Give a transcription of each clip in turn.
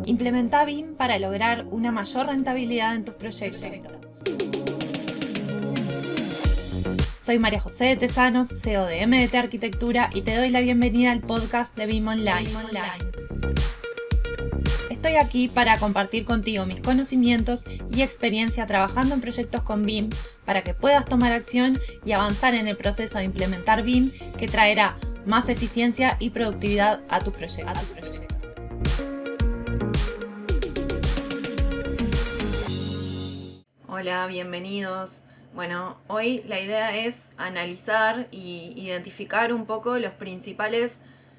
Implementa BIM para lograr una mayor rentabilidad en tus proyectos. Soy María José de Tesanos, CEO de MDT Arquitectura, y te doy la bienvenida al podcast de BIM Online. Estoy aquí para compartir contigo mis conocimientos y experiencia trabajando en proyectos con BIM para que puedas tomar acción y avanzar en el proceso de implementar BIM, que traerá más eficiencia y productividad a tus proyectos. Hola, bienvenidos. Bueno, hoy la idea es analizar y identificar un poco los principales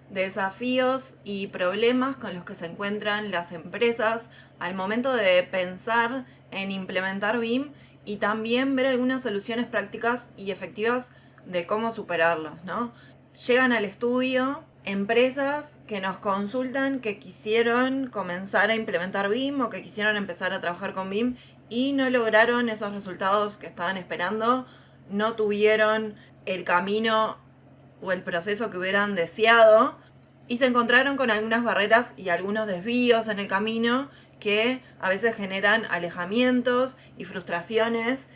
desafíos y problemas con los que se encuentran las empresas al momento de pensar en implementar BIM y también ver algunas soluciones prácticas y efectivas de cómo superarlos, ¿no? Llegan al estudio empresas que nos consultan que quisieron comenzar a implementar BIM o que quisieron empezar a trabajar con BIM y no lograron esos resultados que estaban esperando, no tuvieron el camino o el proceso que hubieran deseado y se encontraron con algunas barreras y algunos desvíos en el camino que a veces generan alejamientos y frustraciones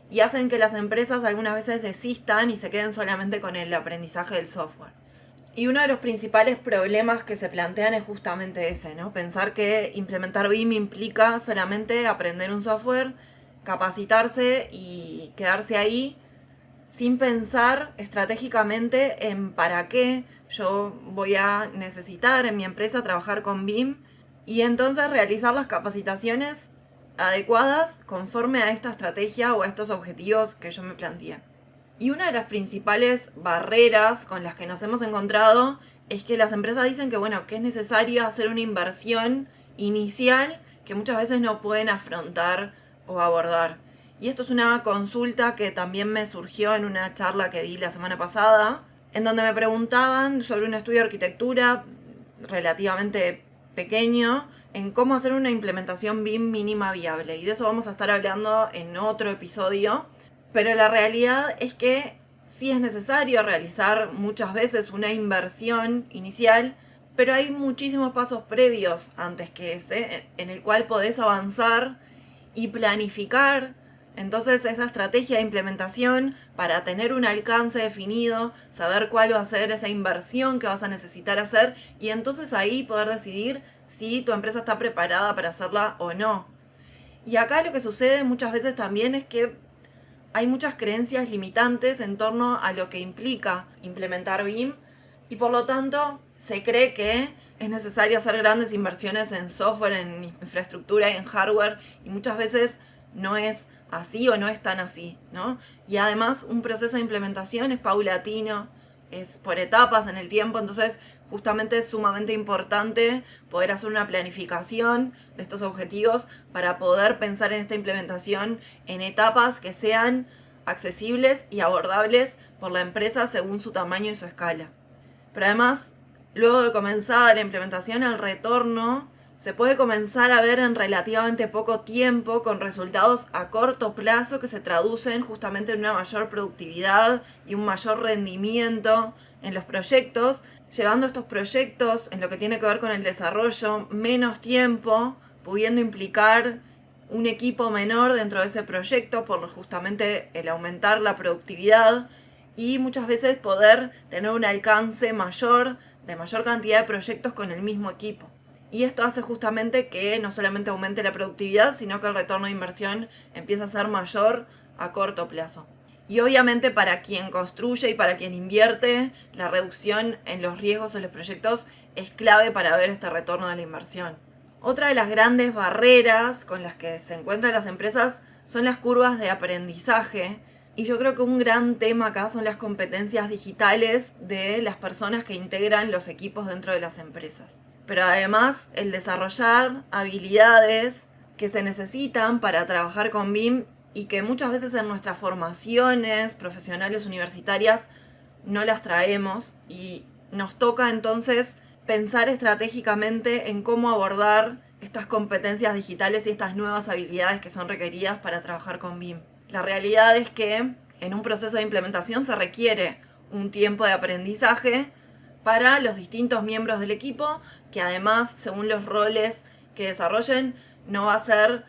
y hacen que las empresas algunas veces desistan y se queden solamente con el aprendizaje del software. Y uno de los principales problemas que se plantean es justamente ese, ¿no? Pensar que implementar BIM implica solamente aprender un software, capacitarse y quedarse ahí sin pensar estratégicamente en para qué yo voy a necesitar en mi empresa trabajar con BIM y entonces realizar las capacitaciones adecuadas conforme a esta estrategia o a estos objetivos que yo me planteé. Y una de las principales barreras con las que nos hemos encontrado es que las empresas dicen que, que es necesario hacer una inversión inicial que muchas veces no pueden afrontar o abordar. Y esto es una consulta que también me surgió en una charla que di la semana pasada, en donde me preguntaban sobre un estudio de arquitectura relativamente pequeño en cómo hacer una implementación BIM mínima viable. Y de eso vamos a estar hablando en otro episodio. Pero la realidad es que sí es necesario realizar muchas veces una inversión inicial, pero hay muchísimos pasos previos antes que ese, en el cual podés avanzar y planificar entonces esa estrategia de implementación para tener un alcance definido, saber cuál va a ser esa inversión que vas a necesitar hacer y entonces ahí poder decidir si tu empresa está preparada para hacerla o no. Y acá lo que sucede muchas veces también es que hay muchas creencias limitantes en torno a lo que implica implementar BIM y por lo tanto se cree que es necesario hacer grandes inversiones en software, en infraestructura y en hardware y muchas veces no es así o no es tan así, ¿no? Y además un proceso de implementación es paulatino, es por etapas en el tiempo, entonces justamente es sumamente importante poder hacer una planificación de estos objetivos para poder pensar en esta implementación en etapas que sean accesibles y abordables por la empresa según su tamaño y su escala. Pero además, luego de comenzar la implementación, el retorno se puede comenzar a ver en relativamente poco tiempo con resultados a corto plazo que se traducen justamente en una mayor productividad y un mayor rendimiento en los proyectos, llevando estos proyectos en lo que tiene que ver con el desarrollo menos tiempo, pudiendo implicar un equipo menor dentro de ese proyecto por justamente el aumentar la productividad y muchas veces poder tener un alcance mayor de mayor cantidad de proyectos con el mismo equipo. Y esto hace justamente que no solamente aumente la productividad, sino que el retorno de inversión empieza a ser mayor a corto plazo. Y obviamente para quien construye y para quien invierte, la reducción en los riesgos en los proyectos es clave para ver este retorno de la inversión. Otra de las grandes barreras con las que se encuentran las empresas son las curvas de aprendizaje. Y yo creo que un gran tema acá son las competencias digitales de las personas que integran los equipos dentro de las empresas. Pero además el desarrollar habilidades que se necesitan para trabajar con BIM y que muchas veces en nuestras formaciones profesionales universitarias no las traemos y nos toca entonces pensar estratégicamente en cómo abordar estas competencias digitales y estas nuevas habilidades que son requeridas para trabajar con BIM. La realidad es que en un proceso de implementación se requiere un tiempo de aprendizaje para los distintos miembros del equipo, que además, según los roles que desarrollen, no va a ser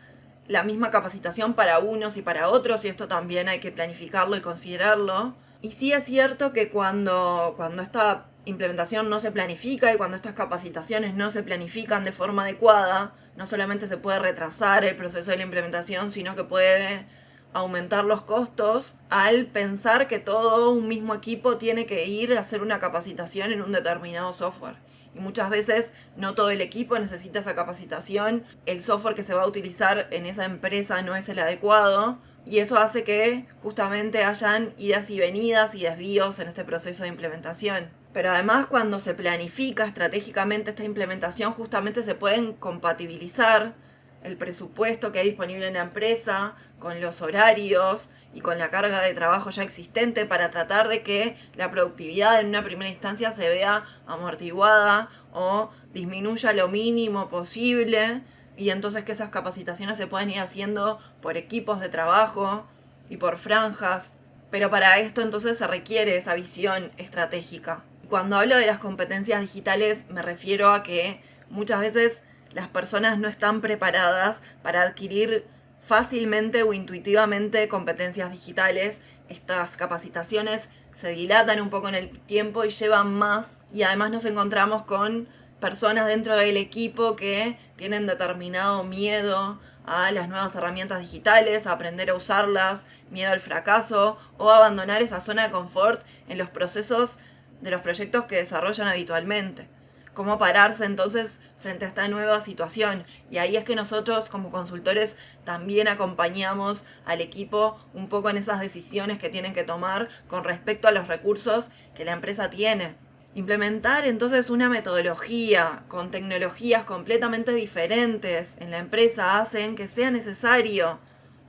la misma capacitación para unos y para otros, y esto también hay que planificarlo y considerarlo. Y sí es cierto que cuando esta implementación no se planifica y cuando estas capacitaciones no se planifican de forma adecuada, no solamente se puede retrasar el proceso de la implementación, sino que puede aumentar los costos al pensar que todo un mismo equipo tiene que ir a hacer una capacitación en un determinado software. Y muchas veces no todo el equipo necesita esa capacitación, el software que se va a utilizar en esa empresa no es el adecuado, y eso hace que justamente hayan idas y venidas y desvíos en este proceso de implementación. Pero además, cuando se planifica estratégicamente esta implementación, justamente se pueden compatibilizar el presupuesto que hay disponible en la empresa con los horarios y con la carga de trabajo ya existente para tratar de que la productividad en una primera instancia se vea amortiguada o disminuya lo mínimo posible, y entonces que esas capacitaciones se pueden ir haciendo por equipos de trabajo y por franjas. Pero para esto entonces se requiere esa visión estratégica. Cuando hablo de las competencias digitales me refiero a que muchas veces las personas no están preparadas para adquirir fácilmente o intuitivamente competencias digitales. Estas capacitaciones se dilatan un poco en el tiempo y llevan más, y además nos encontramos con personas dentro del equipo que tienen determinado miedo a las nuevas herramientas digitales, a aprender a usarlas, miedo al fracaso o a abandonar esa zona de confort en los procesos de los proyectos que desarrollan habitualmente. ¿Cómo pararse entonces frente a esta nueva situación? Y ahí es que nosotros como consultores también acompañamos al equipo un poco en esas decisiones que tienen que tomar con respecto a los recursos que la empresa tiene. Implementar entonces una metodología con tecnologías completamente diferentes en la empresa hacen que sea necesario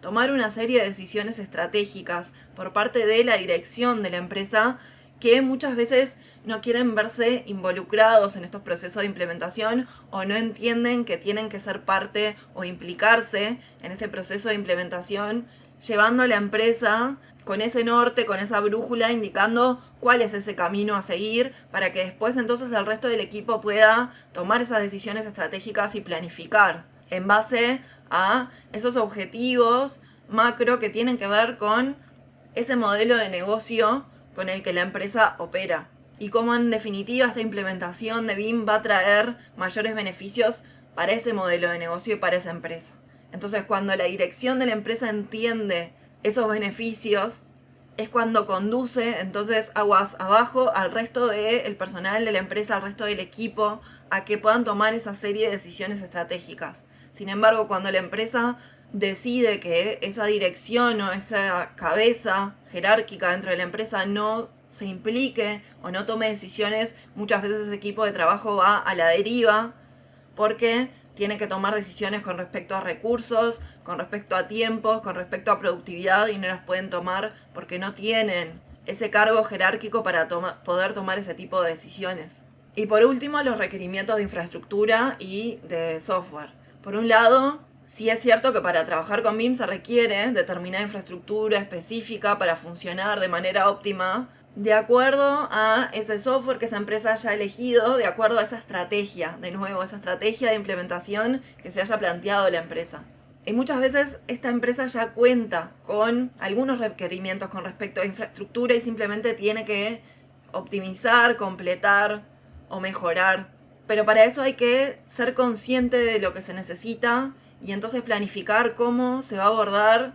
tomar una serie de decisiones estratégicas por parte de la dirección de la empresa, que muchas veces no quieren verse involucrados en estos procesos de implementación o no entienden que tienen que ser parte o implicarse en este proceso de implementación, llevando a la empresa con ese norte, con esa brújula, indicando cuál es ese camino a seguir para que después entonces el resto del equipo pueda tomar esas decisiones estratégicas y planificar en base a esos objetivos macro que tienen que ver con ese modelo de negocio con el que la empresa opera, y cómo en definitiva esta implementación de BIM va a traer mayores beneficios para ese modelo de negocio y para esa empresa. Entonces, cuando la dirección de la empresa entiende esos beneficios, es cuando conduce entonces aguas abajo al resto del personal de la empresa, al resto del equipo, a que puedan tomar esa serie de decisiones estratégicas. Sin embargo, cuando la empresa decide que esa dirección o esa cabeza jerárquica dentro de la empresa no se implique o no tome decisiones, muchas veces ese equipo de trabajo va a la deriva porque tiene que tomar decisiones con respecto a recursos, con respecto a tiempos, con respecto a productividad, y no las pueden tomar porque no tienen ese cargo jerárquico para poder tomar ese tipo de decisiones. Y por último, los requerimientos de infraestructura y de software. Por un lado, sí es cierto que para trabajar con BIM se requiere determinada infraestructura específica para funcionar de manera óptima, de acuerdo a ese software que esa empresa haya elegido, de acuerdo a esa estrategia, de nuevo, esa estrategia de implementación que se haya planteado la empresa. Y muchas veces esta empresa ya cuenta con algunos requerimientos con respecto a infraestructura y simplemente tiene que optimizar, completar o mejorar. Pero para eso hay que ser consciente de lo que se necesita y entonces planificar cómo se va a abordar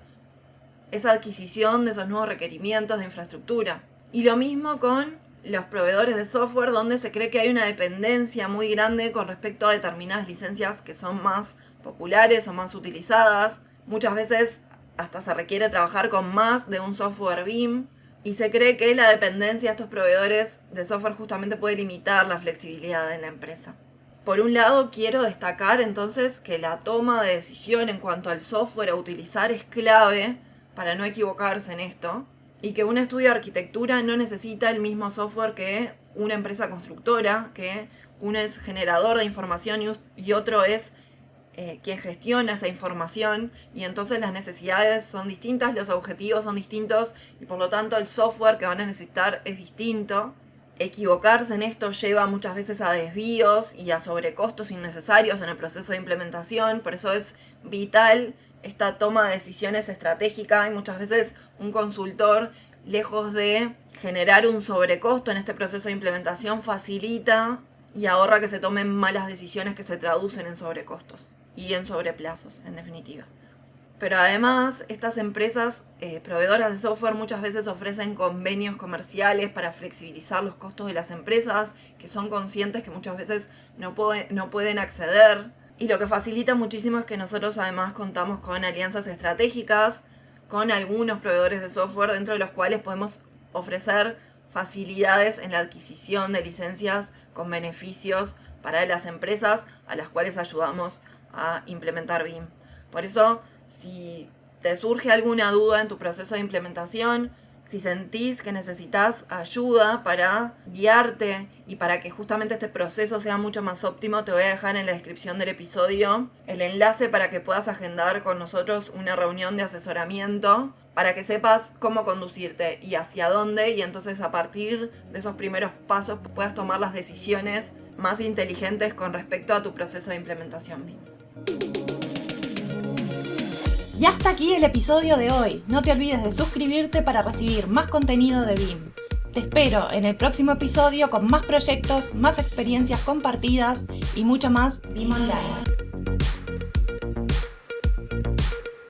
esa adquisición de esos nuevos requerimientos de infraestructura. Y lo mismo con los proveedores de software, donde se cree que hay una dependencia muy grande con respecto a determinadas licencias que son más populares o más utilizadas. Muchas veces hasta se requiere trabajar con más de un software BIM, y se cree que la dependencia de estos proveedores de software justamente puede limitar la flexibilidad en la empresa. Por un lado, quiero destacar entonces que la toma de decisión en cuanto al software a utilizar es clave para no equivocarse en esto, y que un estudio de arquitectura no necesita el mismo software que una empresa constructora, que uno es generador de información y otro es quien gestiona esa información, y entonces las necesidades son distintas, los objetivos son distintos y por lo tanto el software que van a necesitar es distinto. Equivocarse en esto lleva muchas veces a desvíos y a sobrecostos innecesarios en el proceso de implementación. Por eso es vital esta toma de decisiones estratégica, y muchas veces un consultor, lejos de generar un sobrecosto en este proceso de implementación, facilita y ahorra que se tomen malas decisiones que se traducen en sobrecostos y en sobreplazos, en definitiva. Pero además, estas empresas proveedoras de software muchas veces ofrecen convenios comerciales para flexibilizar los costos de las empresas, que son conscientes que muchas veces no pueden acceder. Y lo que facilita muchísimo es que nosotros además contamos con alianzas estratégicas con algunos proveedores de software, dentro de los cuales podemos ofrecer facilidades en la adquisición de licencias con beneficios para las empresas a las cuales ayudamos a implementar BIM. Por eso, si te surge alguna duda en tu proceso de implementación, si sentís que necesitas ayuda para guiarte y para que justamente este proceso sea mucho más óptimo, te voy a dejar en la descripción del episodio el enlace para que puedas agendar con nosotros una reunión de asesoramiento, para que sepas cómo conducirte y hacia dónde, y entonces a partir de esos primeros pasos puedas tomar las decisiones más inteligentes con respecto a tu proceso de implementación BIM. Y hasta aquí el episodio de hoy. No te olvides de suscribirte para recibir más contenido de BIM. Te espero en el próximo episodio con más proyectos, más experiencias compartidas y mucho más BIM Online.